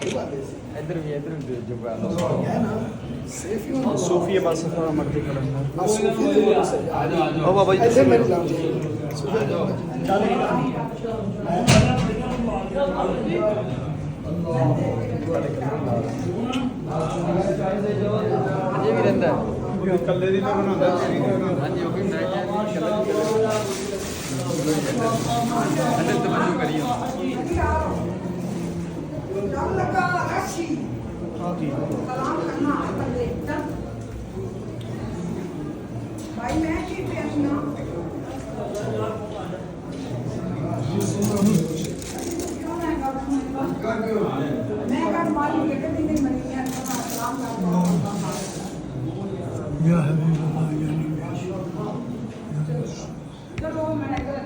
इधर भी जो है ना सेफ ही होना सूफी है बस थोड़ा मर्जी करो हाँ सूफी तो बोलो सही ओ बाबा जी ऐसे मिल जाओ अजय भी रहता है कल्ले दी तो बनांदा तेरी तो बनांदा हाँ जी वो भी मैं क्या अंदर तवज्जो करिए हां ठीक है भाई मैं की प्रश्न मैं अगर मालिक के दिन दिन मनी है सलाम या हबीब अल्लाह या नबी चलो मैं अगर